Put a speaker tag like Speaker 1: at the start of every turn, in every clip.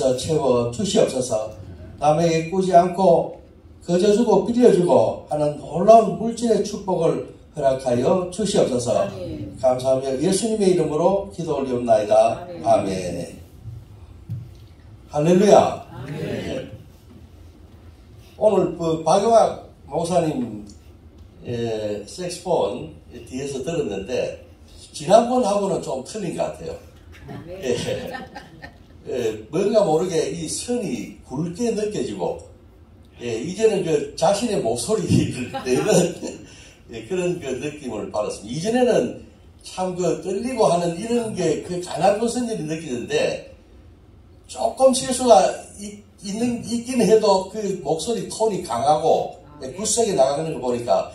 Speaker 1: 안에서 채워 주시옵소서. 남에게 꾸지 않고 거저주고 빌려주고 하는 놀라운 물질의 축복을 허락하여 주시옵소서. 감사하며 예수님의 이름으로 기도 올리옵나이다. 아멘. 할렐루야. 아멘. 오늘 박용학 목사님 색소폰 뒤에서 들었는데 지난번하고는 좀 틀린 것 같아요. 뭔가 모르게 이 선이 굵게 느껴지고 이제는 그 자신의 목소리를 내는 그런 그 느낌을 받았습니다. 이전에는 참 그 떨리고 하는 이런 게 그 강한 선율이 느껴졌는데 조금 실수가 있긴 해도 그 목소리 톤이 강하고 굳세게 나가는 거 보니까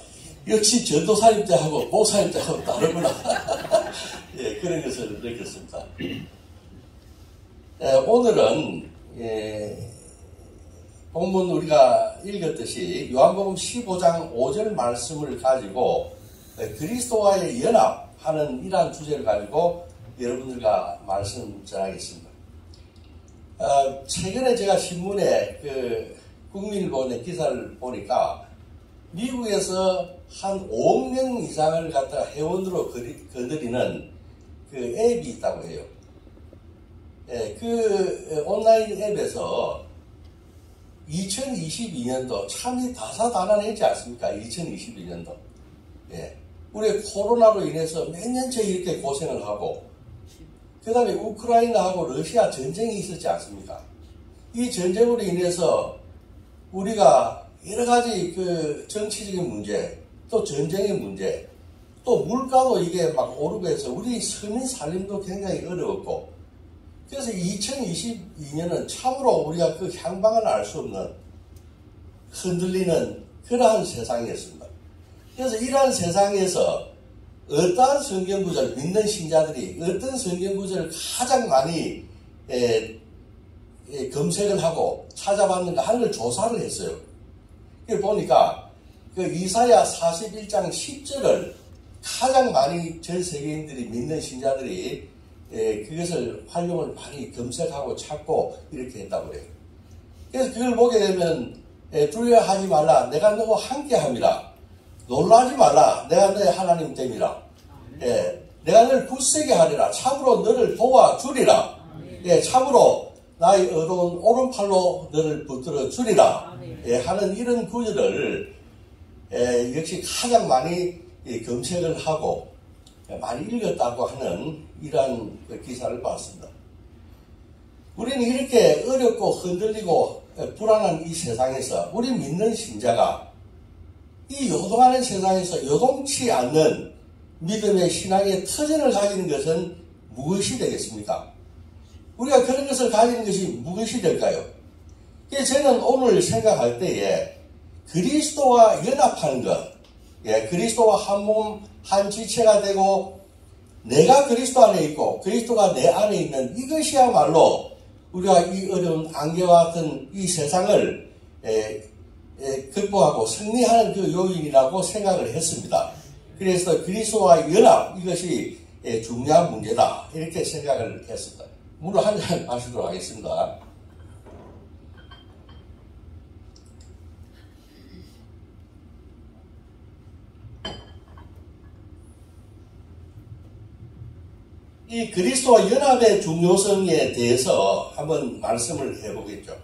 Speaker 1: 역시 전도사님 때하고 목사님 때하고 다르구나. 그런 것을 느꼈습니다. 오늘은 본문 우리가 읽었듯이 요한복음 15장 5절 말씀을 가지고 그리스도와의 연합하는 이러한 주제를 가지고 여러분들과 말씀 전하겠습니다. 최근에 제가 신문에 그 국민일보의 기사를 보니까 미국에서 한 5억 명 이상을 갖다가 회원으로 거느리는 그 앱이 있다고 해요. 그 온라인 앱에서 2022년도 참이 다사다난했지 않습니까? 2022년도. 우리 코로나로 인해서 몇 년째 이렇게 고생을 하고, 그 다음에 우크라이나하고 러시아 전쟁이 있었지 않습니까? 이 전쟁으로 인해서 우리가 여러 가지 그 정치적인 문제, 또 전쟁의 문제, 또 물가도 이게 막 오르고 해서 우리 서민 살림도 굉장히 어려웠고, 그래서 2022년은 참으로 우리가 그 향방을 알 수 없는 흔들리는 그러한 세상이었습니다. 그래서 이러한 세상에서 어떠한 성경구절, 믿는 신자들이 어떤 성경구절을 가장 많이 검색을 하고 찾아봤는가 하는 걸 조사를 했어요. 그걸 보니까 그 이사야 41장 10절을 가장 많이 전 세계인들이 믿는 신자들이 그것을 활용을 많이 검색하고 찾고 이렇게 했다고 그래요. 그래서 그걸 보게 되면 두려워하지 말라. 내가 너와 함께함이라. 놀라지 말라. 내가 너의 하나님 됨이라. 내가 너를 굳세게 하리라. 참으로 너를 도와주리라. 참으로 나의 의로운 오른팔로 너를 붙들어 주리라. 하는 이런 구절을 역시 가장 많이 검색을 하고 많이 읽었다고 하는 이러한 기사를 봤습니다. 우리는 이렇게 어렵고 흔들리고 불안한 이 세상에서 우리 믿는 신자가 이 요동하는 세상에서 요동치 않는 믿음의 신앙의 터전을 가지는 것은 무엇이 되겠습니까? 우리가 그런 것을 가지는 것이 무엇이 될까요? 그래서 저는 오늘 생각할 때에 그리스도와 연합하는 것, 그리스도와 한 몸, 한 지체가 되고 내가 그리스도 안에 있고 그리스도가 내 안에 있는 이것이야말로 우리가 이 어려운 안개와 같은 이 세상을 극복하고 승리하는 그 요인이라고 생각을 했습니다. 그래서 그리스도와 연합, 이것이 중요한 문제다 이렇게 생각을 했습니다. 물을 한 잔 마시도록 하겠습니다. 이 그리스도와 연합의 중요성에 대해서 한번 말씀을 해보겠죠.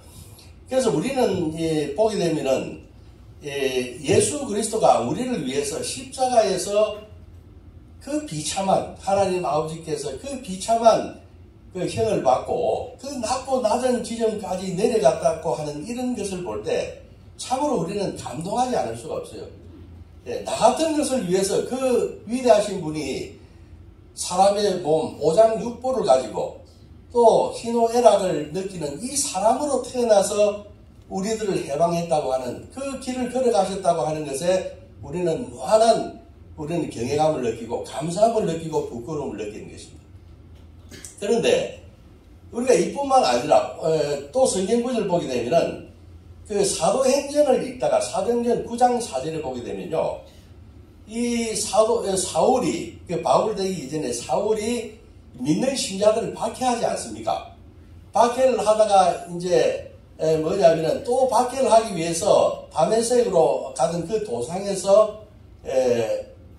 Speaker 1: 그래서 우리는 보게 되면은 예수 그리스도가 우리를 위해서 십자가에서 그 비참한 하나님 아버지께서 그 비참한 그 형을 받고 그 낮고 낮은 지점까지 내려갔다고 하는 이런 것을 볼 때 참으로 우리는 감동하지 않을 수가 없어요. 나 같은 것을 위해서 그 위대하신 분이 사람의 몸, 오장육부를 가지고 또 희노애락을 느끼는 이 사람으로 태어나서 우리들을 해방했다고 하는 그 길을 걸어가셨다고 하는 것에 우리는 무한한 우리는 경외감을 느끼고 감사함을 느끼고 부끄러움을 느끼는 것입니다. 그런데 우리가 이뿐만 아니라 또 성경구절을 보게 되면은 그 사도행전을 읽다가 사도행전 9장 4절을 보게 되면요. 이 사울이, 바울 되기 이전에 사울이 믿는 신자들을 박해하지 않습니까? 박해를 하다가 이제 뭐냐면은 또 박해를 하기 위해서 다메섹으로 가던 그 도상에서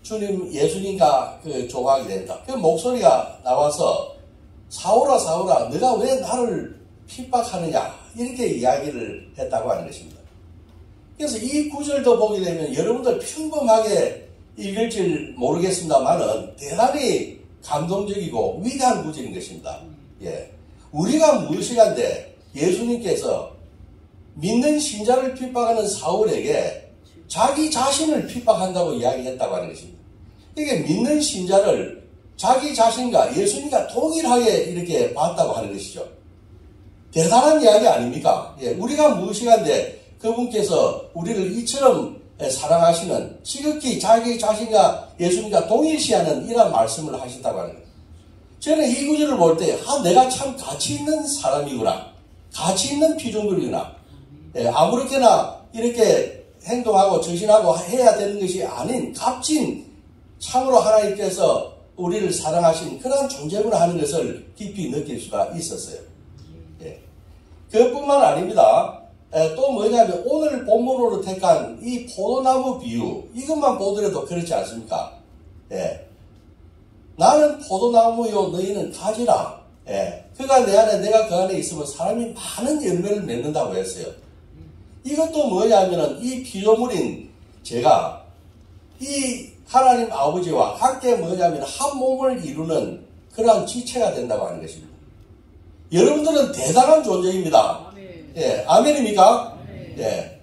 Speaker 1: 주님 예수님과 그 조각이 된다. 그 목소리가 나와서 사울아 사울아 네가 왜 나를 핍박하느냐 이렇게 이야기를 했다고 하는 것입니다. 그래서 이 구절도 보게 되면 여러분들 평범하게 읽을지 모르겠습니다만은 대단히 감동적이고 위대한 구절인 것입니다. 예. 우리가 무엇이간데 예수님께서 믿는 신자를 핍박하는 사울에게 자기 자신을 핍박한다고 이야기했다고 하는 것입니다. 이게 믿는 신자를 자기 자신과 예수님과 동일하게 이렇게 봤다고 하는 것이죠. 대단한 이야기 아닙니까? 예, 우리가 무엇이간데 그분께서 우리를 이처럼 사랑하시는 지극히 자기 자신과 예수님과 동일시하는 이런 말씀을 하신다고 하는 거예요. 저는 이 구절을 볼 때 내가 참 가치 있는 사람이구나. 가치 있는 피조물이구나. 예, 아무렇게나 이렇게 행동하고 전신하고 해야 되는 것이 아닌 값진 참으로 하나님께서 우리를 사랑하신 그런 존재구나 하는 것을 깊이 느낄 수가 있었어요. 예. 그것뿐만 아닙니다. 또 뭐냐면 오늘 본문으로 택한 이 포도나무 비유 이것만 보더라도 그렇지 않습니까? 예. 나는 포도나무요 너희는 가지라. 예. 그가 내 안에 내가 그 안에 있으면 사람이 많은 열매를 맺는다고 했어요. 이것도 뭐냐면은 이 피조물인 제가 이 하나님 아버지와 함께 뭐냐면 한 몸을 이루는 그러한 지체가 된다고 하는 것입니다. 여러분들은 대단한 존재입니다. 예, 아멘입니까? 예.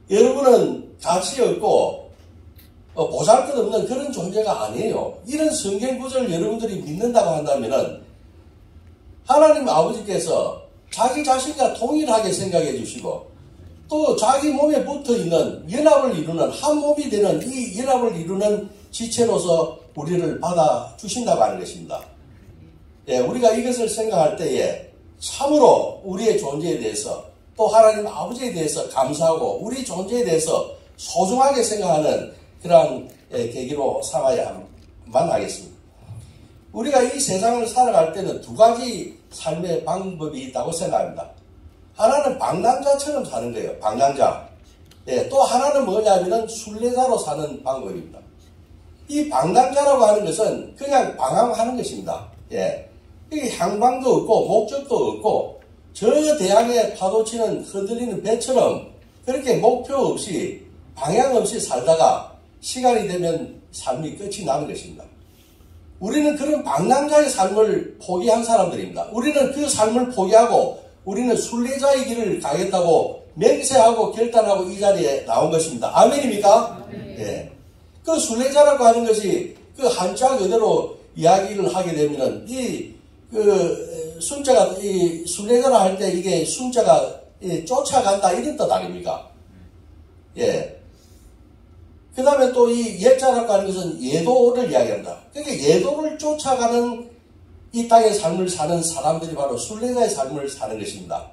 Speaker 1: 여러분은 가치 없고 보잘것없는 그런 존재가 아니에요. 이런 성경 구절을 여러분들이 믿는다고 한다면은 하나님 아버지께서 자기 자신과 동일하게 생각해 주시고 또 자기 몸에 붙어 있는 연합을 이루는 한 몸이 되는 이 연합을 이루는 지체로서 우리를 받아 주신다고 하는 것입니다. 예, 우리가 이것을 생각할 때에 참으로 우리의 존재에 대해서 또 하나님 아버지에 대해서 감사하고 우리 존재에 대해서 소중하게 생각하는 그러한 계기로 삼아야만 하겠습니다. 우리가 이 세상을 살아갈 때는 두 가지 삶의 방법이 있다고 생각합니다. 하나는 방랑자처럼 사는 거예요. 방랑자. 예, 또 하나는 뭐냐면은 순례자로 사는 방법입니다. 이 방랑자라고 하는 것은 그냥 방황하는 것입니다. 예. 이 향방도 없고 목적도 없고 저 대양에 파도치는 흔들리는 배처럼 그렇게 목표 없이 방향 없이 살다가 시간이 되면 삶이 끝이 나는 것입니다. 우리는 그런 방랑자의 삶을 포기한 사람들입니다. 우리는 그 삶을 포기하고 우리는 순례자의 길을 가겠다고 맹세하고 결단하고 이 자리에 나온 것입니다. 아멘입니까? 예. 그 순례자라고 하는 것이 그 한자 그대로 이야기를 하게 되면은 순자가 순례자라 할 때 이게 순자가 쫓아간다 이런 뜻 아닙니까? 예. 그 다음에 또 이 예자라고 하는 것은 예도를 이야기한다. 그러니까 예도를 쫓아가는 이 땅의 삶을 사는 사람들이 바로 순례자의 삶을 사는 것입니다.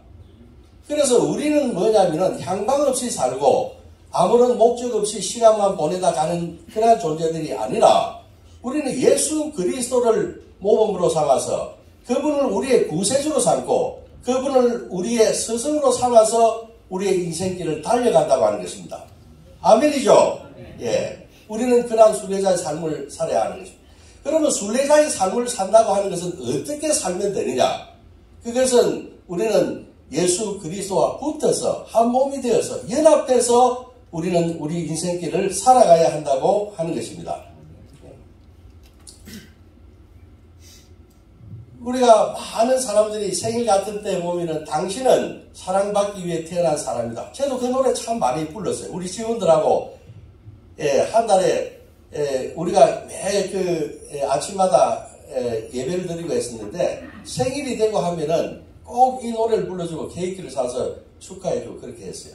Speaker 1: 그래서 우리는 뭐냐면은 향방 없이 살고 아무런 목적 없이 시간만 보내다 가는 그런 존재들이 아니라 우리는 예수 그리스도를 모범으로 삼아서 그분을 우리의 구세주로 삼고 그분을 우리의 스승으로 삼아서 우리의 인생길을 달려간다고 하는 것입니다. 아멘이죠? 예. 우리는 그러한 순례자의 삶을 살아야 하는 것입니다. 그러면 순례자의 삶을 산다고 하는 것은 어떻게 살면 되느냐? 그것은 우리는 예수 그리스도와 붙어서 한 몸이 되어서 연합돼서 우리는 우리 인생길을 살아가야 한다고 하는 것입니다. 우리가 많은 사람들이 생일 같은 때 보면은 당신은 사랑받기 위해 태어난 사람이다. 저도 그 노래 참 많이 불렀어요. 우리 직원들하고 한 달에 우리가 매일 아침마다 예배를 드리고 했었는데 생일이 되고 하면은 꼭 이 노래를 불러주고 케이크를 사서 축하해주고 그렇게 했어요.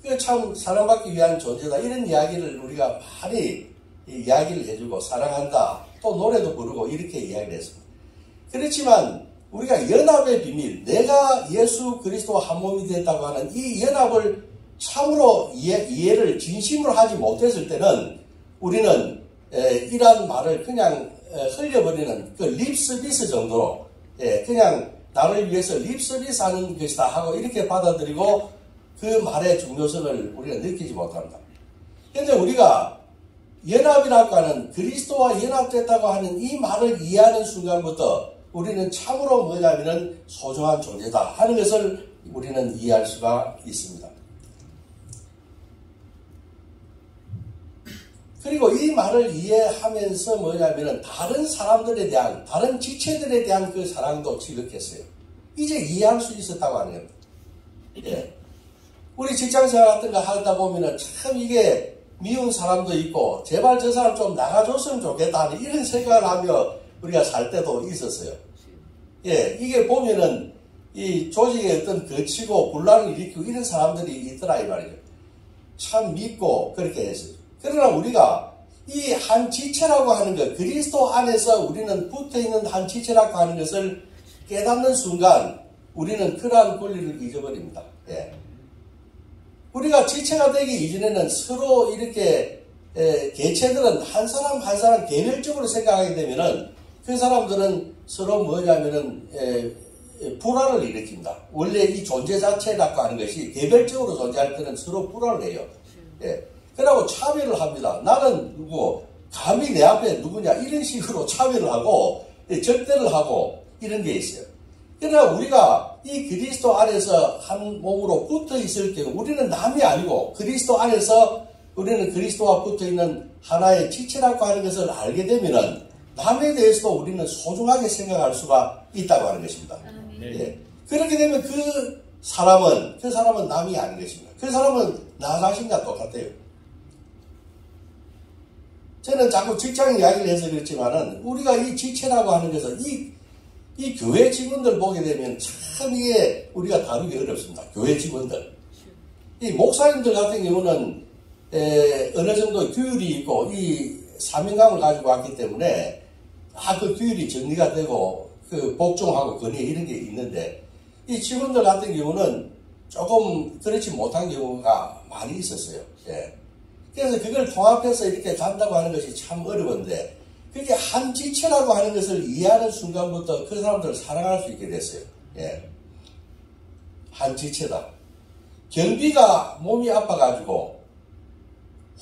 Speaker 1: 그 참 사랑받기 위한 존재다. 이런 이야기를 우리가 많이 이야기를 해주고 사랑한다. 또 노래도 부르고 이렇게 이야기를 했습니다. 그렇지만 우리가 연합의 비밀, 내가 예수 그리스도와 한 몸이 됐다고 하는 이 연합을 참으로 이해를 진심으로 하지 못했을 때는 우리는 이러한 말을 그냥 흘려버리는 그 립서비스 정도로 그냥 나를 위해서 립서비스 하는 것이다 하고 이렇게 받아들이고 그 말의 중요성을 우리가 느끼지 못합니다. 그런데 우리가 연합이라고 하는 그리스도와 연합됐다고 하는 이 말을 이해하는 순간부터 우리는 참으로 뭐냐면은 소중한 존재다 하는 것을 우리는 이해할 수가 있습니다. 그리고 이 말을 이해하면서 뭐냐면은 다른 사람들에 대한, 다른 지체들에 대한 그 사랑도 지극했어요. 이제 이해할 수 있었다고 하는 겁니다. 예. 우리 직장생활 같은 거 하다 보면은 참 이게 미운 사람도 있고, 제발 저 사람 좀 나가줬으면 좋겠다 하는 이런 생각을 하며 우리가 살 때도 있었어요. 예. 이게 보면은 이 조직에 어떤 거치고 분란을 일으키고 이런 사람들이 있더라 이 말이에요. 참 믿고 그렇게 했어요. 그러나 우리가 이 한 지체라고 하는 것, 그리스도 안에서 우리는 붙어있는 한 지체라고 하는 것을 깨닫는 순간 우리는 그러한 권리를 잊어버립니다. 예. 우리가 지체가 되기 이전에는 서로 이렇게 개체들은 한 사람 한 사람 개별적으로 생각하게 되면은 그 사람들은 서로 뭐냐면은 불화를 일으킵니다. 원래 이 존재 자체라고 하는 것이 개별적으로 존재할 때는 서로 불화를 해요. 예. 그러고 차별을 합니다. 나는 누구, 감히 내 앞에 누구냐, 이런 식으로 차별을 하고, 적대를 하고, 이런 게 있어요. 그러나 우리가 이 그리스도 안에서 한 몸으로 붙어 있을 경우, 우리는 남이 아니고, 그리스도 안에서 우리는 그리스도와 붙어 있는 하나의 지체라고 하는 것을 알게 되면은, 남에 대해서도 우리는 소중하게 생각할 수가 있다고 하는 것입니다. 예. 그렇게 되면 그 사람은 남이 아닌 것입니다. 그 사람은 나 자신과 똑같아요. 저는 자꾸 직장 이야기를 해서 그렇지만은, 우리가 이 지체라고 하는 것은 이 교회 직원들 보게 되면 참 이게 우리가 다루기 어렵습니다. 교회 직원들. 이 목사님들 같은 경우는, 어느 정도 규율이 있고, 이 사명감을 가지고 왔기 때문에, 그 규율이 정리가 되고, 그 복종하고 건의 이런 게 있는데, 이 직원들 같은 경우는 조금 그렇지 못한 경우가 많이 있었어요. 예. 그래서 그걸 통합해서 이렇게 간다고 하는 것이 참 어려운데, 그게 한 지체라고 하는 것을 이해하는 순간부터 그 사람들을 사랑할 수 있게 됐어요. 예. 한 지체다. 경비가 몸이 아파가지고,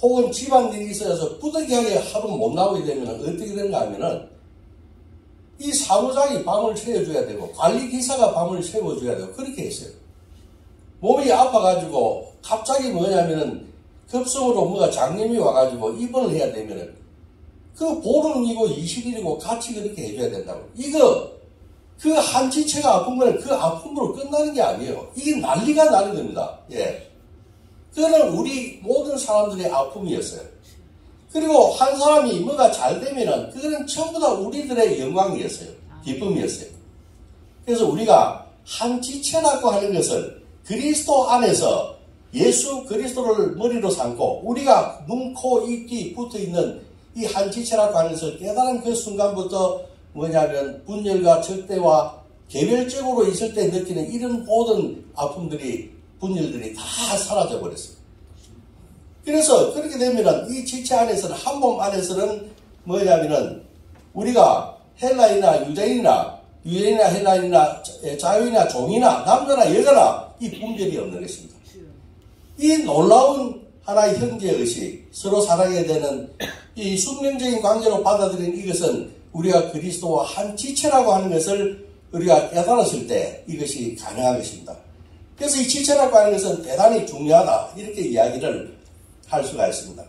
Speaker 1: 혹은 집안일이 있어서 부득이하게 하루 못 나오게 되면 어떻게 되는가 하면은, 이 사무장이 밤을 새워줘야 되고, 관리기사가 밤을 새워줘야 되고, 그렇게 했어요. 몸이 아파가지고, 갑자기 뭐냐면은, 급성으로 뭐가 장염이 와가지고 입원을 해야 되면은, 그 보름이고 20일이고 같이 그렇게 해줘야 된다고. 그 한 지체가 아픈 거는 그 아픔으로 끝나는 게 아니에요. 이게 난리가 나는 겁니다. 예. 그거는 우리 모든 사람들의 아픔이었어요. 그리고 한 사람이 뭐가 잘 되면은, 그거는 전부 다 우리들의 영광이었어요. 기쁨이었어요. 그래서 우리가 한 지체라고 하는 것을 그리스도 안에서 예수 그리스도를 머리로 삼고 우리가 눈, 코, 입이 붙어있는 이 한 지체라고 하는 것을 깨달은 그 순간부터 뭐냐면 분열과 적대와 개별적으로 있을 때 느끼는 이런 모든 아픔들이, 분열들이 다 사라져 버렸어요. 그래서 그렇게 되면은 이 지체 안에서는, 한 몸 안에서는 뭐냐면은 우리가 헬라인이나 유대인이나 헬라인이나 자유인이나 종이나 남자나 여자나 이 분별이 없는 것입니다. 이 놀라운 하나의 형제의식, 서로 사랑해야 되는 이 숙명적인 관계로 받아들인 이것은 우리가 그리스도와 한 지체라고 하는 것을 우리가 깨달았을 때 이것이 가능한 것입니다. 그래서 이 지체라고 하는 것은 대단히 중요하다, 이렇게 이야기를 할 수가 있습니다.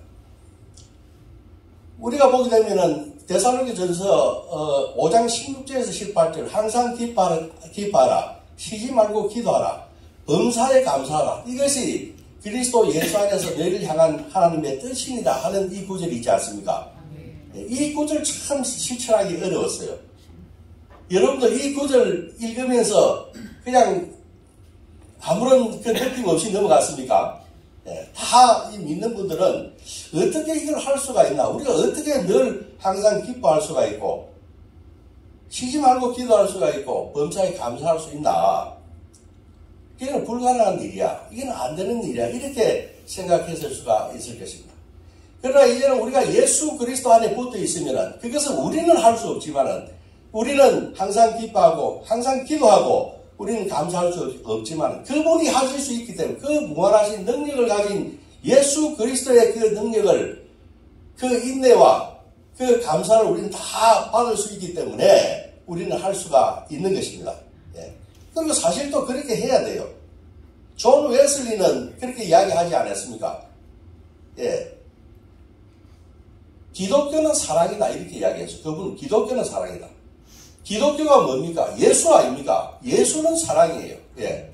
Speaker 1: 우리가 보게 되면은 데살로니가전서 5장 16절에서 18절, 항상 기뻐하라, 쉬지 말고 기도하라, 범사에 감사하라. 이것이 그리스도 예수 안에서 너희를 향한 하나님의 뜻입니다 하는 이 구절이 있지 않습니까? 이 구절 참 실천하기 어려웠어요. 여러분들 이 구절 읽으면서 그냥 아무런 그 느낌 없이 넘어갔습니까? 다 믿는 분들은 어떻게 이걸 할 수가 있나? 우리가 어떻게 늘 항상 기뻐할 수가 있고, 쉬지 말고 기도할 수가 있고, 범사에 감사할 수 있나? 이건 불가능한 일이야. 이건 안 되는 일이야. 이렇게 생각했을 수가 있을 것입니다. 그러나 이제는 우리가 예수 그리스도 안에 붙어 있으면은, 그것은 우리는 할 수 없지만은, 우리는 항상 기뻐하고 항상 기도하고 우리는 감사할 수 없지만 그분이 하실 수 있기 때문에 그 무한하신 능력을 가진 예수 그리스도의 그 능력을 그 인내와 그 감사를 우리는 다 받을 수 있기 때문에 우리는 할 수가 있는 것입니다. 예. 그리고 사실 또 그렇게 해야 돼요. 존 웨슬리는 그렇게 이야기하지 않았습니까? 예. 기독교는 사랑이다 이렇게 이야기했어요. 그분은 기독교는 사랑이다. 기독교가 뭡니까? 예수 아닙니까? 예수는 사랑이에요. 예.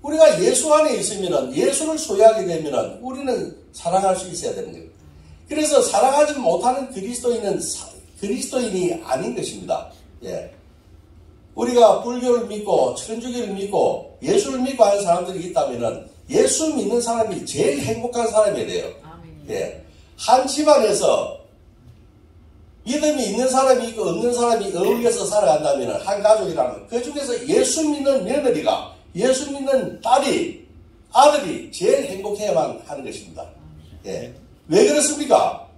Speaker 1: 우리가 예수 안에 있으면은 예수를 소유하게 되면은 우리는 사랑할 수 있어야 되는 거예요. 그래서 사랑하지 못하는 그리스도인은 그리스도인이 아닌 것입니다. 예. 우리가 불교를 믿고 천주교를 믿고 예수를 믿고 하는 사람들이 있다면은 예수 믿는 사람이 제일 행복한 사람이 돼요. 예. 한 집안에서 믿음이 있는 사람이 있고 없는 사람이 어울려서 살아간다면 한 가족이라면 그 중에서 예수 믿는 며느리가 예수 믿는 딸이 아들이 제일 행복해야만 하는 것입니다. 예. 왜 그렇습니까?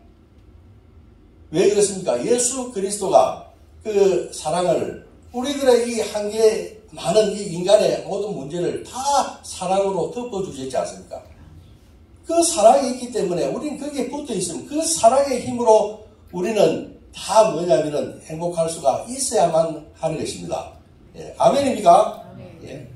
Speaker 1: 왜 그렇습니까? 예수 그리스도가 그 사랑을 우리들의 이 한계 많은 이 인간의 모든 문제를 다 사랑으로 덮어주셨지 않습니까? 그 사랑이 있기 때문에 우리는 거기에 붙어 있으면 그 사랑의 힘으로 우리는 다 뭐냐면은 행복할 수가 있어야만 하는 것입니다. 예. 아멘입니까? 아멘. 예.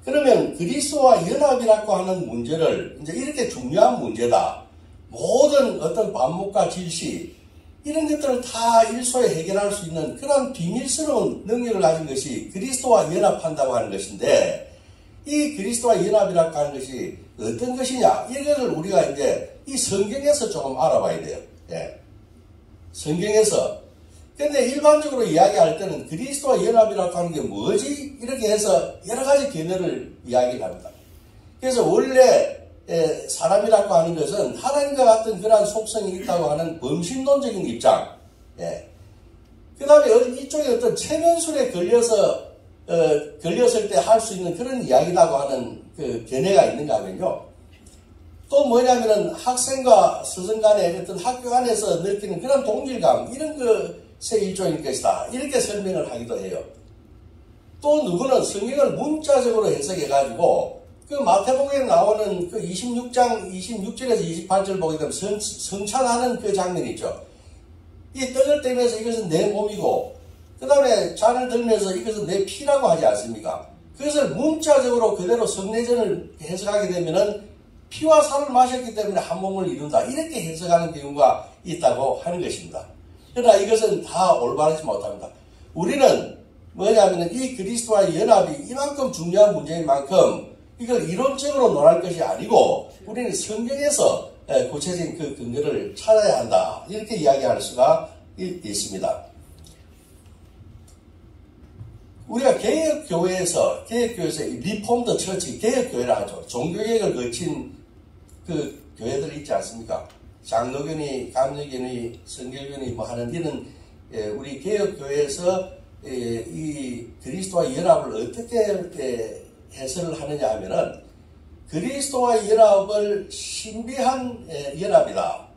Speaker 1: 그러면 그리스도와 연합이라고 하는 문제를 이제 이렇게 중요한 문제다. 모든 어떤 반목과 질시 이런 것들을 다 일소에 해결할 수 있는 그런 비밀스러운 능력을 가진 것이 그리스도와 연합한다고 하는 것인데 이 그리스도와 연합이라고 하는 것이 어떤 것이냐 이거를 우리가 이제 이 성경에서 조금 알아봐야 돼요. 예. 성경에서. 근데 일반적으로 이야기할 때는 그리스도와 연합이라고 하는 게 뭐지? 이렇게 해서 여러 가지 견해를 이야기를 합니다. 그래서 원래 사람이라고 하는 것은 하나님과 같은 그러한 속성이 있다고 하는 범신론적인 입장. 예. 그 다음에 이쪽에 어떤 체면술에 걸렸을 때 할 수 있는 그런 이야기라고 하는 그 견해가 있는가 하면요. 또 뭐냐면은 학생과 스승 간의 어떤 학교 안에서 느끼는 그런 동질감, 이런 것의 일종일 것이다. 이렇게 설명을 하기도 해요. 또 누구는 성경을 문자적으로 해석해가지고 그 마태복음에 나오는 그 26장 26절에서 28절 보게 되면 성찬하는 그 장면 있죠. 이 떡을 떼면서 이것은 내 몸이고 그 다음에 잔을 들면서 이것은 내 피라고 하지 않습니까? 그것을 문자적으로 그대로 성례전을 해석하게 되면은 피와 살을 마셨기 때문에 한 몸을 이룬다. 이렇게 해석하는 경우가 있다고 하는 것입니다. 그러나 이것은 다 올바르지 못합니다. 우리는 뭐냐면 이 그리스도와의 연합이 이만큼 중요한 문제인 만큼 이걸 이론적으로 논할 것이 아니고 우리는 성경에서 구체적인 그 근거를 찾아야 한다. 이렇게 이야기할 수가 있습니다. 우리가 개혁교회에서 리폼드 처치, 개혁교회라 하죠. 종교개혁을 거친 그 교회들 있지 않습니까? 장로교니, 감리교니, 성결교니 뭐 하는 이런 우리 개혁교회에서 이 그리스도와 연합을 어떻게 해설을 하느냐 하면은 그리스도와 연합을 신비한 연합이다.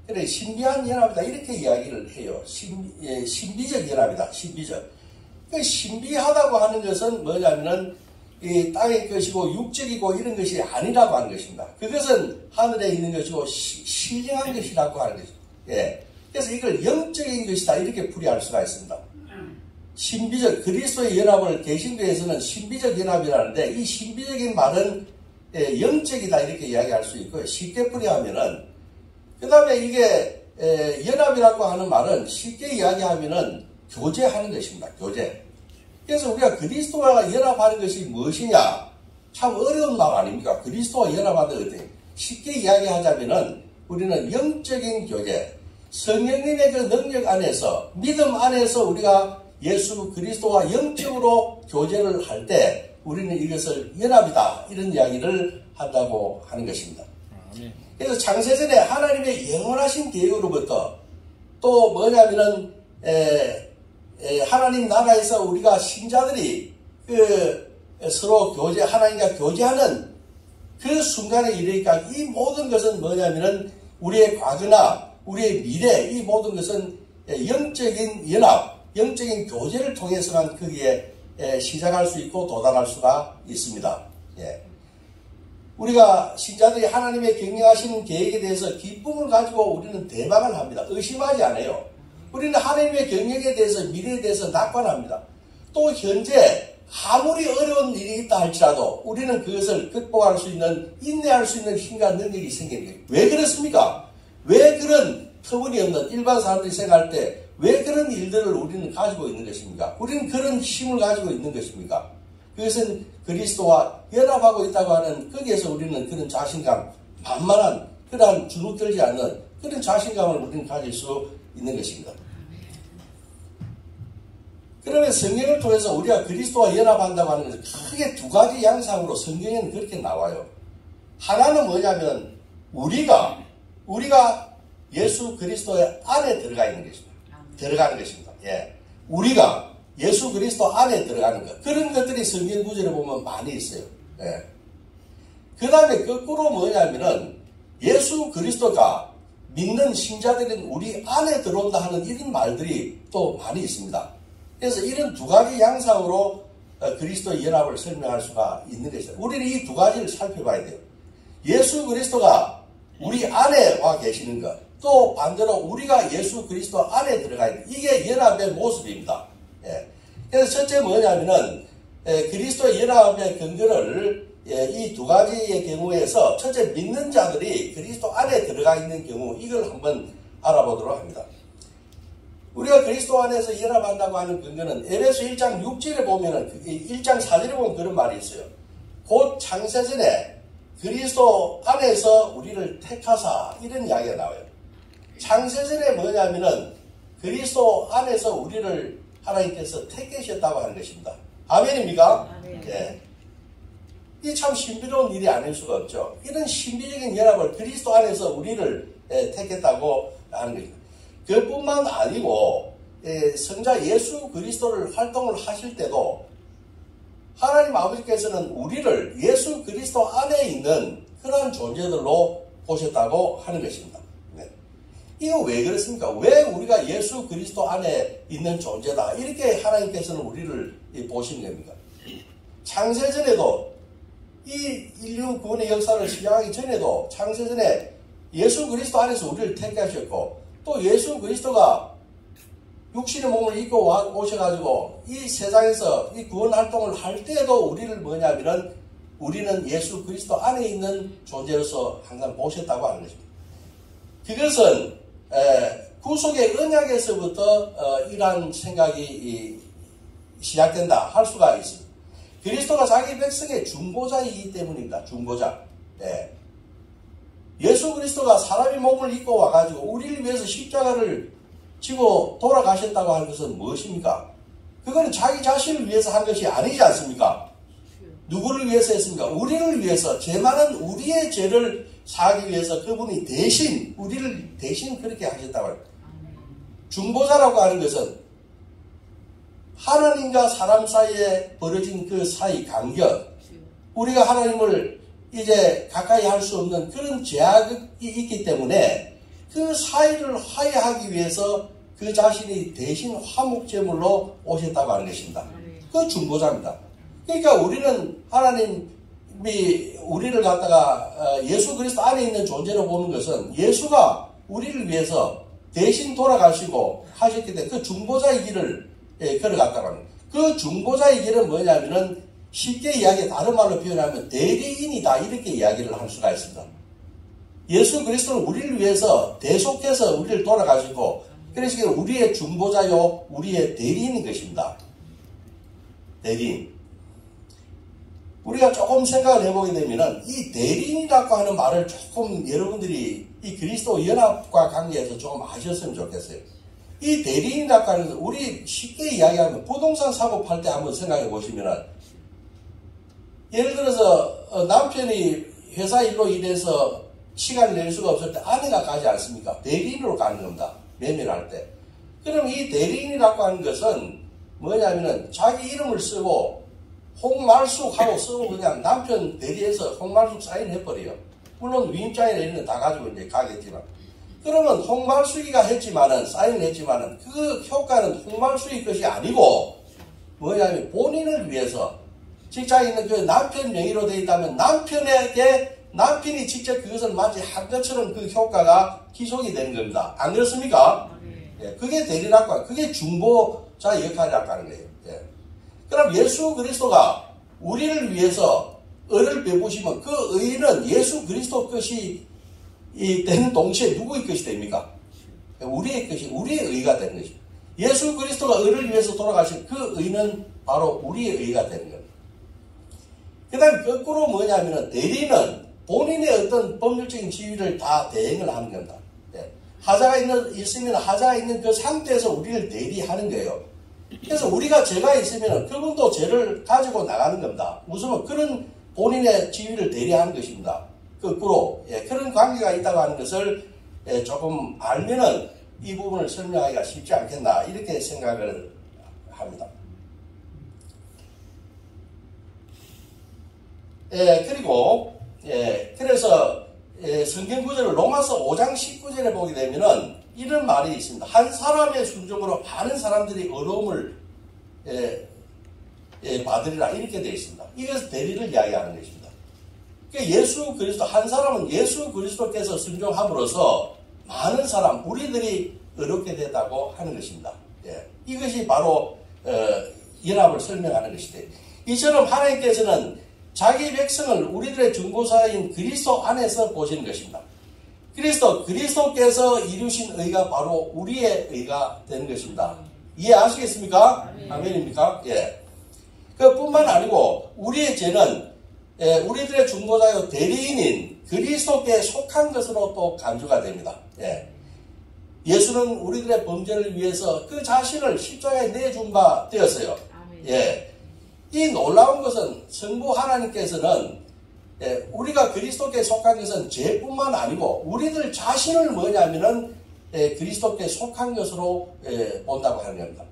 Speaker 1: 그래, 신비한 연합이다. 이렇게 이야기를 해요. 신비적 연합이다. 신비적. 그 신비하다고 하는 것은 뭐냐면은 이 땅의 것이고 육적이고 이런 것이 아니라고 하는 것입니다. 그것은 하늘에 있는 것이고 신령한 것이라고 하는 것입니다. 예. 그래서 이걸 영적인 것이다. 이렇게 풀이할 수가 있습니다. 신비적, 그리스도의 연합을 개신교에서는 신비적 연합이라는데 이 신비적인 말은 영적이다. 이렇게 이야기할 수 있고요. 쉽게 풀이하면은 그 다음에 이게 연합이라고 하는 말은 쉽게 이야기하면은 교제하는 것입니다. 교제. 그래서 우리가 그리스도와 연합하는 것이 무엇이냐? 참 어려운 말 아닙니까? 그리스도와 연합하는 것 같아요. 쉽게 이야기하자면은 우리는 영적인 교제, 성령님의 그 능력 안에서, 믿음 안에서 우리가 예수 그리스도와 영적으로 교제를 할 때 우리는 이것을 연합이다. 이런 이야기를 한다고 하는 것입니다. 그래서 창세전에 하나님의 영원하신 계획으로부터 또 뭐냐면은 하나님 나라에서 우리가 신자들이 서로 하나님과 교제하는 그 순간에 이르니까 이 모든 것은 뭐냐면은 우리의 과거나 우리의 미래, 이 모든 것은 영적인 연합, 영적인 교제를 통해서만 거기에 시작할 수 있고 도달할 수가 있습니다. 예. 우리가 신자들이 하나님의 경영하시는 계획에 대해서 기쁨을 가지고 우리는 대박을 합니다. 의심하지 않아요. 우리는 하나님의 경영에 대해서, 미래에 대해서 낙관합니다. 또 현재 아무리 어려운 일이 있다 할지라도 우리는 그것을 극복할 수 있는, 인내할 수 있는 힘과 능력이 생기는 거예요. 왜 그렇습니까? 왜 그런 터무니없는 일반 사람들이 생각할 때 왜 그런 일들을 우리는 가지고 있는 것입니까? 우리는 그런 힘을 가지고 있는 것입니까? 그것은 그리스도와 연합하고 있다고 하는, 거기에서 우리는 그런 자신감, 만만한, 그러한 주눅들지 않는 그런 자신감을 우리는 가질 수 있는 것입니다. 그러면 성경을 통해서 우리가 그리스도와 연합한다고 하는 것은 크게 두 가지 양상으로 성경에는 그렇게 나와요. 하나는 뭐냐면 우리가 예수 그리스도의 안에 들어가 있는 것입니다. 들어가는 것입니다. 예. 우리가 예수 그리스도 안에 들어가는 것. 그런 것들이 성경 구절에 보면 많이 있어요. 예. 그 다음에 거꾸로 뭐냐면은 예수 그리스도가 믿는 신자들은 우리 안에 들어온다 하는 이런 말들이 또 많이 있습니다. 그래서 이런 두 가지 양상으로 그리스도의 연합을 설명할 수가 있는 것이죠. 우리는 이 두 가지를 살펴봐야 돼요. 예수 그리스도가 우리 안에 와 계시는 것, 또 반대로 우리가 예수 그리스도 안에 들어가 있는 것, 이게 연합의 모습입니다. 예. 그래서 첫째 뭐냐면은 그리스도의 연합의 근거를 이 두 가지의 경우에서 첫째 믿는 자들이 그리스도 안에 들어가 있는 경우, 이걸 한번 알아보도록 합니다. 우리가 그리스도 안에서 연합한다고 하는 근거는 에베소 1장 6절에 보면은 1장 4절에 보면 그런 말이 있어요. 곧 창세전에 그리스도 안에서 우리를 택하사, 이런 이야기가 나와요. 창세전에 뭐냐면은 그리스도 안에서 우리를 하나님께서 택하셨다고 하는 것입니다. 아멘입니까? 아멘. 예. 이 참 신비로운 일이 아닐 수가 없죠. 이런 신비적인 연합을 그리스도 안에서 우리를 택했다고 하는 것입니다. 그뿐만 아니고 성자 예수 그리스도를 활동을 하실 때도 하나님 아버지께서는 우리를 예수 그리스도 안에 있는 그런 존재들로 보셨다고 하는 것입니다. 네. 이거 왜 그렇습니까? 왜 우리가 예수 그리스도 안에 있는 존재다, 이렇게 하나님께서는 우리를 보신 겁니까? 창세전에도, 이 인류 구원의 역사를 시작하기 전에도 창세전에 예수 그리스도 안에서 우리를 택하셨고, 또 예수 그리스도가 육신의 몸을 입고 오셔가지고 이 세상에서 이 구원 활동을 할 때에도 우리를 뭐냐면은 우리는 예수 그리스도 안에 있는 존재로서 항상 보셨다고 하는 것입니다. 그것은 구속의 언약에서부터 이러한 생각이 시작된다 할 수가 있습니다. 그리스도가 자기 백성의 중보자이기 때문입니다. 중보자. 예. 예수 그리스도가 사람의 몸을 입고 와가지고 우리를 위해서 십자가를 지고 돌아가셨다고 하는 것은 무엇입니까? 그거는 자기 자신을 위해서 한 것이 아니지 않습니까? 누구를 위해서 했습니까? 우리를 위해서, 죄 많은 우리의 죄를 사하기 위해서 그분이 대신, 우리를 대신 그렇게 하셨다고 합니다. 중보자라고 하는 것은 하나님과 사람 사이에 벌어진 그 사이 간격, 우리가 하나님을 이제 가까이 할 수 없는 그런 제약이 있기 때문에 그 사이를 화해하기 위해서 그 자신이 대신 화목제물로 오셨다고 하는 것입니다. 그 중보자입니다. 그러니까 우리는 하나님이 우리를 갖다가 예수 그리스도 안에 있는 존재로 보는 것은 예수가 우리를 위해서 대신 돌아가시고 하셨기 때문에 그 중보자의 길을 걸어갔다고 합니다. 그 중보자의 길은 뭐냐면은 쉽게 이야기, 다른 말로 표현하면 대리인이다, 이렇게 이야기를 할 수가 있습니다. 예수 그리스도는 우리를 위해서 대속해서 우리를 돌아가시고, 그래서 우리의 중보자요, 우리의 대리인인 것입니다. 대리인. 우리가 조금 생각을 해보게 되면은 이 대리인이라고 하는 말을 조금 여러분들이 이 그리스도 연합과 관계에서 조금 아셨으면 좋겠어요. 이 대리인이라고 하는 것은 우리 쉽게 이야기하면 부동산 사고 팔 때 한번 생각해 보시면은, 예를 들어서 남편이 회사 일로 일해서 시간을 낼 수가 없을 때 아내가 가지 않습니까? 대리인으로 가는 겁니다. 매매를 할 때. 그럼 이 대리인이라고 하는 것은 뭐냐면은 자기 이름을 쓰고 홍말숙하고 쓰고 그냥 남편 대리해서 홍말숙 사인해버려요. 물론 위임장이나 이런 거 다 가지고 이제 가겠지만. 그러면 홍말수기가 했지만은, 사인을 했지만은, 그 효과는 홍말수기 것이 아니고, 뭐냐면 본인을 위해서, 직장에 있는 그 남편 명의로 되어 있다면 남편이 직접 그것을 마치 한 것처럼 그 효과가 기속이 되는 겁니다. 안 그렇습니까? 예, 그게 대리락과, 그게 중보자 역할이라고 하는 거예요. 예. 그럼 예수 그리스도가 우리를 위해서 의를 베푸시면 그 의는 예수 그리스도 것이 되는 동시에 누구의 것이 됩니까? 우리의 것이, 우리의 의가 되는 것입니다. 예수 그리스도가 의를 위해서 돌아가신 그 의는 바로 우리의 의가 되는 겁니다. 그 다음에 거꾸로 뭐냐면은 대리는 본인의 어떤 법률적인 지위를 다 대행을 하는 겁니다. 예. 하자가 있으면 하자가 있는 그 상태에서 우리를 대리하는 거예요. 그래서 우리가 죄가 있으면 그분도 죄를 가지고 나가는 겁니다. 무슨 그런 본인의 지위를 대리하는 것입니다. 거꾸로 예, 그런 관계가 있다고 하는 것을 조금 알면은 이 부분을 설명하기가 쉽지 않겠나 이렇게 생각을 합니다. 그리고 그래서 성경 구절을 로마서 5장 19절에 보게 되면은 이런 말이 있습니다. 한 사람의 순종으로 많은 사람들이 어려움을 받으리라 이렇게 되어 있습니다. 이것은 대리를 이야기하는 것입니다. 그러니까 예수 그리스도 한 사람은 예수 그리스도께서 순종함으로써 많은 사람 우리들이 어렵게 됐다고 하는 것입니다. 이것이 바로 연합을 설명하는 것인데 이처럼 하나님께서는 자기 백성을 우리들의 중보사인 그리스도 안에서 보시는 것입니다. 그리스도께서 이루신 의가 바로 우리의 의가 되는 것입니다. 이해하시겠습니까? 아멘입니까? 예. 그뿐만 아니고 우리의 죄는 우리들의 중보자요 대리인인 그리스도께 속한 것으로 또 간주가 됩니다. 예. 예수는 우리들의 범죄를 위해서 그 자신을 십자가에 내준 바 되었어요. 예. 이 놀라운 것은 성부 하나님께서는 우리가 그리스도께 속한 것은 죄뿐만 아니고 우리들 자신을 뭐냐면은 그리스도께 속한 것으로 본다고 하는 겁니다.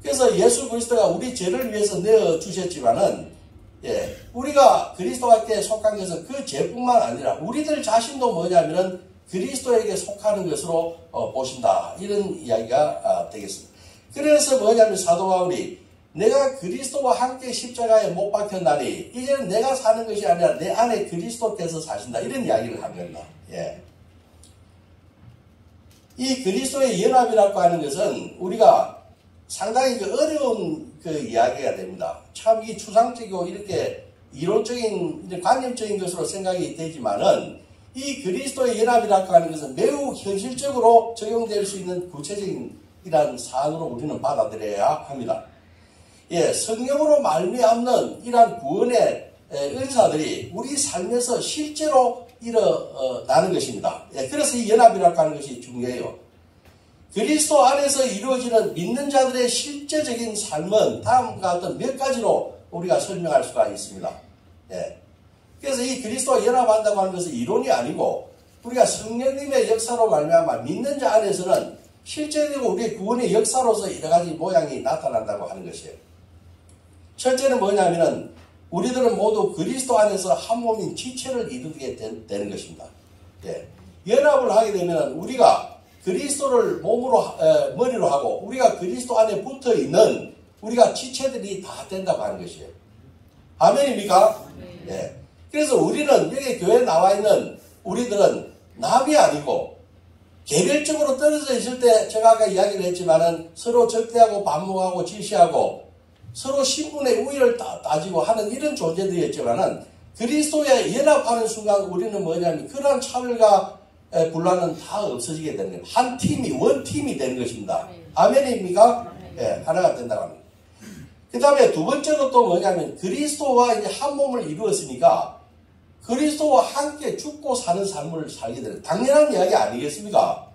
Speaker 1: 그래서 예수 그리스도가 우리 죄를 위해서 내어 주셨지만은 우리가 그리스도께 속한 것은 그 죄뿐만 아니라 우리들 자신도 뭐냐면은 그리스도에게 속하는 것으로 보신다 이런 이야기가 되겠습니다. 그래서 뭐냐면 사도 바울이 내가 그리스도와 함께 십자가에 못 박혔나니 이제는 내가 사는 것이 아니라 내 안에 그리스도께서 사신다 이런 이야기를 한 겁니다. 예. 이 그리스도의 연합이라고 하는 것은 우리가 상당히 어려운 이야기가 됩니다. 참 이 추상적이고 이렇게 이론적인 관념적인 것으로 생각이 되지만은 이 그리스도의 연합이라고 하는 것은 매우 현실적으로 적용될 수 있는 구체적인 이러한 사안으로 우리는 받아들여야 합니다. 예, 성령으로 말미암는 이러한 구원의 은사들이 우리 삶에서 실제로 일어나는 것입니다. 예, 그래서 이 연합이라고 하는 것이 중요해요. 그리스도 안에서 이루어지는 믿는 자들의 실제적인 삶은 다음과 같은 몇 가지로 우리가 설명할 수가 있습니다. 예. 그래서 이 그리스도와 연합한다고 하는 것은 이론이 아니고 우리가 성령님의 역사로 말미암아 믿는 자 안에서는 실제적으로 우리의 구원의 역사로서 여러 가지 모양이 나타난다고 하는 것이에요. 첫째는 뭐냐면은 우리들은 모두 그리스도 안에서 한 몸인 지체를 이루게 되는 것입니다. 예. 연합을 하게 되면 우리가 그리스도를 머리로 하고 우리가 그리스도 안에 붙어 있는 우리가 지체들이 다 된다고 하는 것이에요. 아멘입니까? 예. 그래서 우리는 여기 교회에 나와 있는 우리들은 남이 아니고 개별적으로 떨어져 있을 때 제가 아까 이야기를 했지만은 서로 적대하고 반목하고 질시하고 서로 신분의 우위를 따지고 하는 이런 존재들이었지만은 그리스도에 연합하는 순간 우리는 뭐냐면 그러한 차별과 분란은 다 없어지게 되는 거예요. 한 팀이 원팀이 되는 것입니다. 아멘입니까? 예, 하나가 된다고 합니다. 그 다음에 두 번째로 또 뭐냐면 그리스도와 이제 한 몸을 이루었으니까 그리스도와 함께 죽고 사는 삶을 살게 되는 당연한 이야기 아니겠습니까?